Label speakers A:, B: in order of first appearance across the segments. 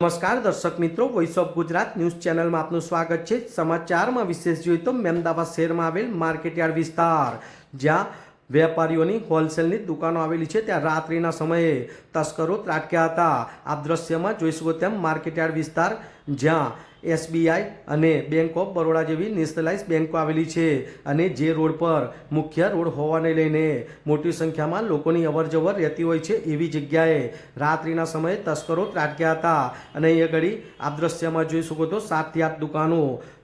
A: નમસ્કાર દર્શક મિત્રો, વોઇસ ઓફ ગુજરાત ન્યૂઝ ચેનલમાં આપનું સ્વાગત છે। સમાચારમાં વિશેષ જોઈએ તો મહેમદાવાદ શહેરમાં આવેલ માર્કેટયાર્ડ વિસ્તાર જ્યાં વેપારીઓની હોલસેલની દુકાનો આવેલી છે ત્યાં રાત્રિના સમયે તસ્કરો ત્રાટક્યા હતા। આ દ્રશ્યમાં જોઈ શકો તેમ માર્કેટયાર્ડ વિસ્તાર જ્યાં એસબીઆઈ અને બેંક ઓફ બરોડા જેવી નેશનલાઇઝ બેંકો આવેલી છે અને જે રોડ પર મુખ્ય રોડ હોવાને લઈને મોટી સંખ્યામાં લોકોની અવરજવર રહેતી હોય છે એવી જગ્યાએ રાત્રિના સમયે તસ્કરો ત્રાટક્યા હતા અને અહીંયા ઘડી આ દ્રશ્યમાં જોઈ શકો તો 7 થી 8 દુકાનો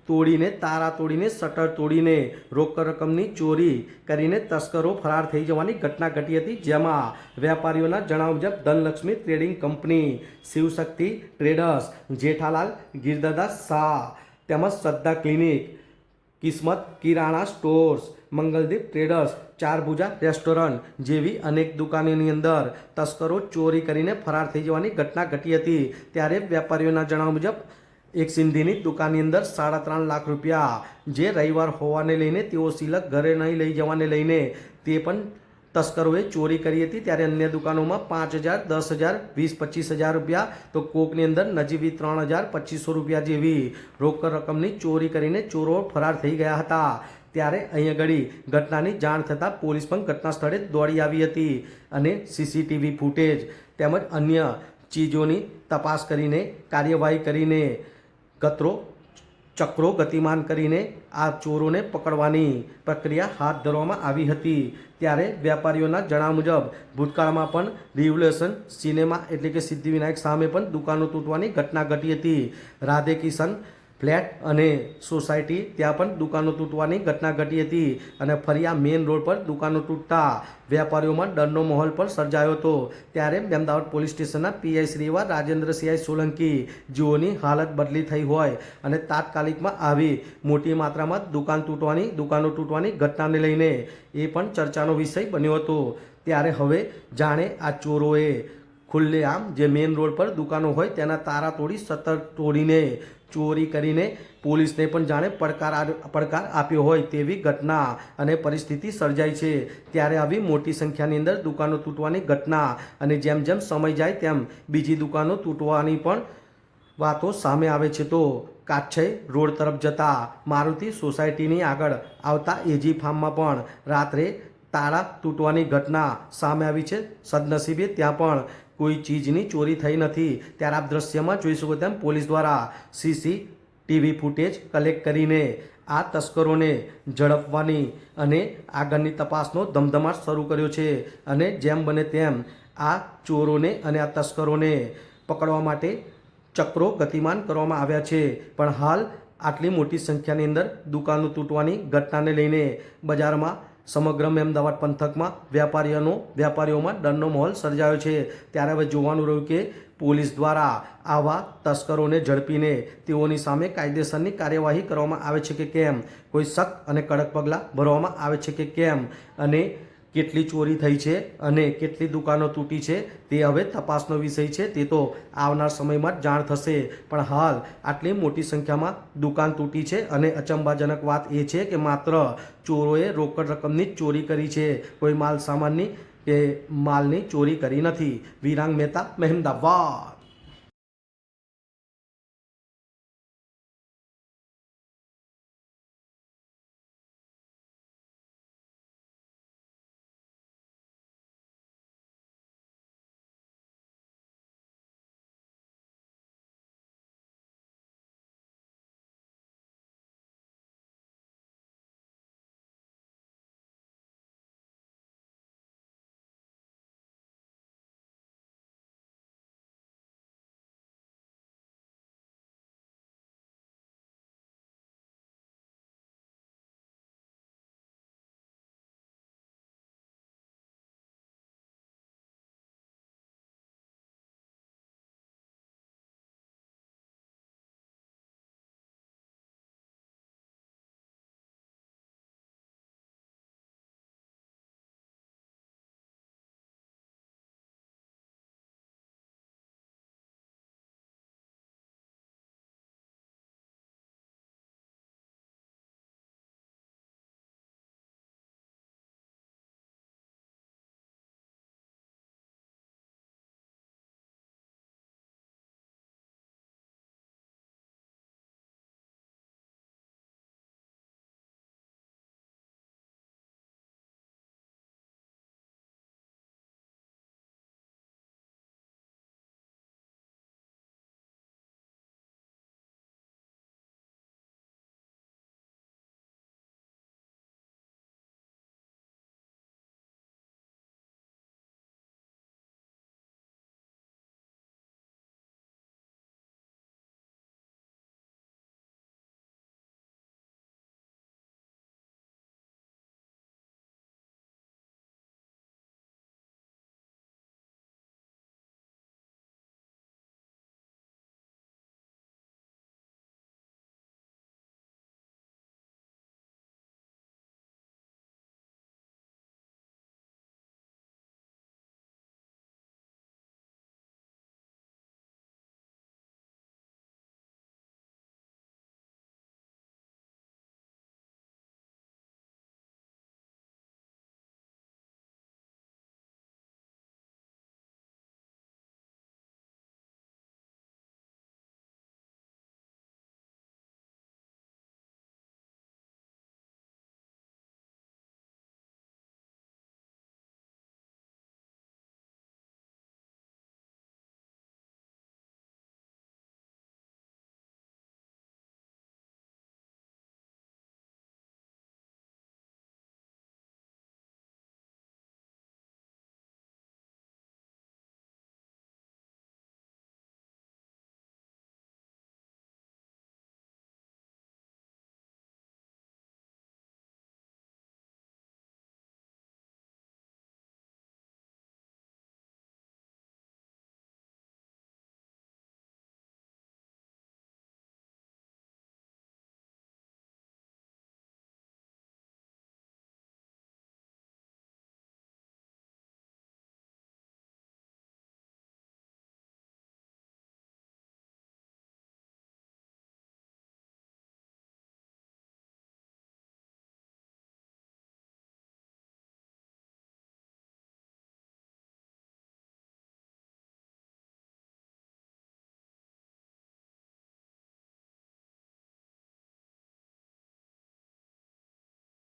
A: તોડીને તારા તોડીને શટર તોડીને રોકડ રકમની ચોરી કરીને તસ્કરો ફરાર થઈ જવાની ઘટના ઘટી હતી, જેમાં વેપારીઓના જણાવ્યા મુજબ Dhanlaxmi trading company, Shivshakti traders, Jethalal Girdas Shah તેમજ Shraddha clinic, Kismat Kirana stores, Mangaldeep traders, Charbhuja restaurant જેવી અનેક દુકાનોની અંદર તસ્કરો ચોરી કરીને ફરાર થઈ જવાની ઘટના ઘટી હતી। ત્યારે વેપારીઓના જણાવ્યા મુજબ એક સિંધીની દુકાનની અંદર 3.5 લાખ રૂપિયા જે રવિવાર હોવાને લઈને તેઓ સિલક ઘરે નહીં લઈ જવાને લઈને તે પણ તસ્કરોએ ચોરી કરી હતી। ત્યારે અન્ય દુકાનોમાં 5,000, 10,000, 20-25,000 રૂપિયા તો કોકની અંદર નજીવી 3,250 રૂપિયા જેવી રોકડ રકમની ચોરી કરીને ચોરો ફરાર થઈ ગયા હતા। ત્યારે અહીંયા ઘડી ઘટનાની જાણ થતાં પોલીસ પણ ઘટના સ્થળે દોડી આવી હતી અને સીસીટીવી ફૂટેજ તેમજ અન્ય ચીજોની તપાસ કરીને કાર્યવાહી કરીને ચક્રો ગતિમાન કરીને આ ચોરોને પકડવાની પ્રક્રિયા હાથ ધરવામાં આવી હતી। ત્યારે વેપારીઓના જણાવ્યા મુજબ ભૂતકાળમાં પણ રિવોલ્યુશન સિનેમા એટલે કે સિદ્ધિવિનાયક સામે પણ દુકાનો તૂટવાની ઘટના ઘટી હતી। રાધે કિશન ફ્લેટ અને સોસાયટી ત્યાં પણ દુકાનો તૂટવાની ઘટના ઘટી હતી અને ફરી આ મેઇન રોડ પર દુકાનો તૂટતા વેપારીઓમાં ડરનો માહોલ પણ સર્જાયો હતો। ત્યારે મહેમદાવાદ પોલીસ સ્ટેશનના પીઆઈ શ્રી એવા રાજેન્દ્રસિંહ સોલંકી જેઓની હાલત બદલી થઈ હોય અને તાત્કાલિકમાં આવી મોટી માત્રામાં દુકાનો તૂટવાની ઘટનાને લઈને એ પણ ચર્ચાનો વિષય બન્યો હતો। ત્યારે હવે જાણે આ ચોરોએ ખુલ્લેઆમ જે મેઇન રોડ પર દુકાનો હોય તેના તારા તોડી શટર તોડીને ચોરી કરીને પોલીસને પણ જાણે પડકાર આપ્યો હોય તેવી ઘટના અને પરિસ્થિતિ સર્જાઈ છે। ત્યારે આવી મોટી સંખ્યાની અંદર દુકાનો તૂટવાની ઘટના અને જેમ જેમ સમય જાય તેમ બીજી દુકાનો તૂટવાની પણ વાતો સામે આવે છે। તો કાછઈ રોડ તરફ જતા મારુતિ સોસાયટીની આગળ આવતા એજી ફાર્મમાં પણ રાત્રે તાળા તૂટવાની ઘટના સામે આવી છે। સદનસીબે ત્યાં પણ કોઈ ચીજની ચોરી થઈ નથી। ત્યારે આપ દ્રશ્યમાં જોઈ શકો તેમ પોલીસ દ્વારા સીસીટીવી ફૂટેજ કલેક્ટ કરીને આ તસ્કરોને ઝડપવાની અને આગળની તપાસનો ધમધમાટ શરૂ કર્યો છે અને જેમ બને તેમ આ ચોરોને અને આ તસ્કરોને પકડવા માટે ચક્રો ગતિમાન કરવામાં આવ્યા છે। પણ હાલ આટલી મોટી સંખ્યાની અંદર દુકાનો તૂટવાની ઘટનાને લઈને બજારમાં સમગ્ર મહેમદાવાદ પંથકમાં વેપારીઓમાં ડરનો માહોલ સર્જાયો છે। ત્યારે હવે જોવાનું રહ્યું કે પોલીસ દ્વારા આવા તસ્કરોને ઝડપીને તેઓની સામે કાયદેસરની કાર્યવાહી કરવામાં આવે છે કે કેમ, કોઈ સખ્ત અને કડક પગલાં ભરવામાં આવે છે કે કેમ અને કેટલી ચોરી થઈ છે અને કેટલી દુકાનો તૂટી છે તે હવે તપાસનો વિષય છે। તે તો આવનાર સમયમાં જ જાણ થશે। પણ હાલ આટલી મોટી સંખ્યામાં દુકાન તૂટી છે અને અચંબાજનક વાત એ છે કે માત્ર ચોરોએ રોકડ રકમની જ ચોરી કરી છે, કોઈ માલ સામાનની કે માલની ચોરી કરી નથી। વિરાંગ મહેતા, મહેમદાવાદ।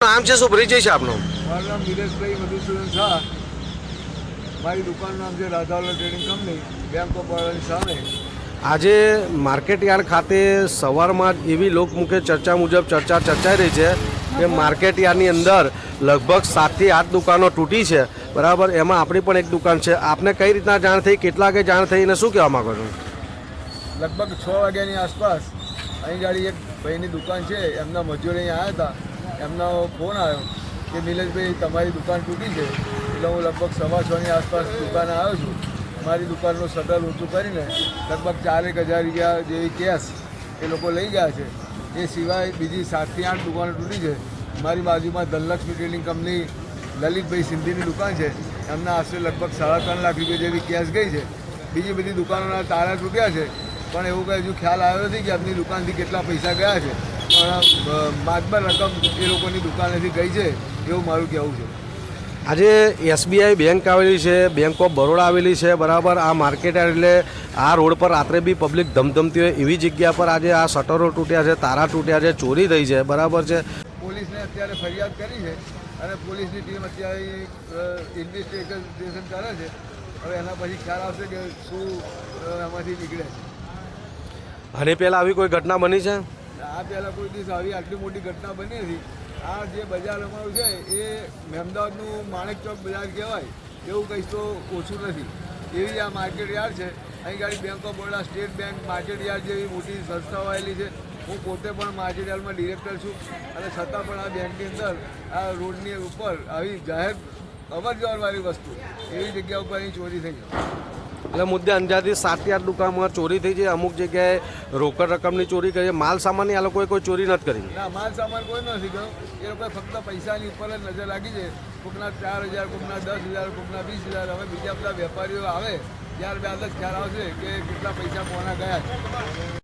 A: નામ છે, શું પરિચય છે આપનો?
B: મારું નામ નિલેશભાઈ મધુસૂદન શાહ. મારી દુકાનનું નામ છે રાધાવલા ટ્રેડિંગ કંપની, બેંક ઓફ બરોડાની સામે.
A: આજે માર્કેટ યાર્ડ ખાતે સવારમાં જ એવી લોકમુખે ચર્ચા મુજબ ચર્ચાઈ રહી છે કે માર્કેટ યાર્ડની અંદર લગભગ 7 થી 8 દુકાનો તૂટી છે, બરાબર. એમાં આપણી પણ એક દુકાન છે. આપને કઈ રીતના જાણ થઈ, કેટલા વાગે જાણ થઈ અને શું કહેવા માંગો છો?
B: લગભગ 6 વાગ્યાની આસપાસ અહીં ગાડી એક ભાઈની દુકાન છે, એમના મજૂર અહીં આવ્યા હતા. એમનો ફોન આવ્યો કે નિલેશભાઈ તમારી દુકાન તૂટી છે. એટલે હું લગભગ 6:15ની આસપાસ દુકાને આવ્યો છું. મારી દુકાનનું શટર ઊંચું કરીને લગભગ 4,000 રૂપિયા જેવી કેશ એ લોકો લઈ ગયા છે. એ સિવાય બીજી 7 થી 8 દુકાનો તૂટી છે. મારી બાજુમાં ધનલક્ષ્મી ટ્રેડિંગ કંપની લલિતભાઈ સિંધીની દુકાન છે, એમના આશરે લગભગ 3.5 લાખ રૂપિયા જેવી કેશ ગઈ છે. બીજી બધી દુકાનોના તાળા તૂટ્યા છે, પણ એવું કંઈ હજુ ખ્યાલ આવ્યો નથી કે એમની દુકાનથી કેટલા પૈસા ગયા છે. પણ માતબર રકમ એ લોકોની દુકાનેથી ગઈ છે એવું મારું કહેવું છે.
A: આજે SBI બેંક આવેલી છે, બેંક ઓફ બરોડા આવેલી છે, બરાબર. આ માર્કેટ એટલે આ રોડ પર રાત્રે બી પબ્લિક ધમધમતી હોય એવી જગ્યા પર આજે આ શટરો તૂટ્યા છે, તારા તૂટ્યા છે, ચોરી થઈ છે, બરાબર છે.
B: પોલીસને અત્યારે ફરિયાદ કરી છે અને પોલીસની ટીમ અત્યારે ઇન્વેસ્ટિગેશન કરે છે. હવે એના પછી ખ્યાલ આવશે કે શું એમાંથી નીકળે છે.
A: અને પહેલાં આવી કોઈ ઘટના બની છે?
B: આ પહેલાં કોઈ દિવસ આવી આટલી મોટી ઘટના બની હતી. આ જે બજાર અમારું છે એ મહેમદાવાદનું માણેક ચોક બજાર કહેવાય, એવું કંઈ તો ઓછું નથી. એવી આ માર્કેટ યાર્ડ છે. અહીં ગાડી bank of Baroda, state bank, market yard જેવી મોટી સંસ્થાઓ આવેલી છે. હું પોતે પણ માર્કેટ યાર્ડમાં ડિરેક્ટર છું અને છતાં પણ આ બેંકની અંદર આ રોડની ઉપર આવી જાહેર અવર જવરવાળી વસ્તુ એવી જગ્યા ઉપર અહીં ચોરી થઈ છે.
A: એટલે મુદ્દે અંદાજે 7 થી 8 દુકાનમાં ચોરી થઈ છે. અમુક જગ્યાએ રોકડ રકમની ચોરી કરી છે. માલ સામાનની આ લોકોએ કોઈ ચોરી નથી કરી.
B: ના, માલ સામાન કોઈ નથી ગયો. એ લોકોએ ફક્ત પૈસાની ઉપર જ નજર લાગી છે. કોકના 4,000, કોકના 10,000, કોકના 20,000. હવે બીજા બધા વેપારીઓ આવે ત્યારબાદ જ ખ્યાલ આવશે કે કેટલા પૈસા કોના ગયા છે.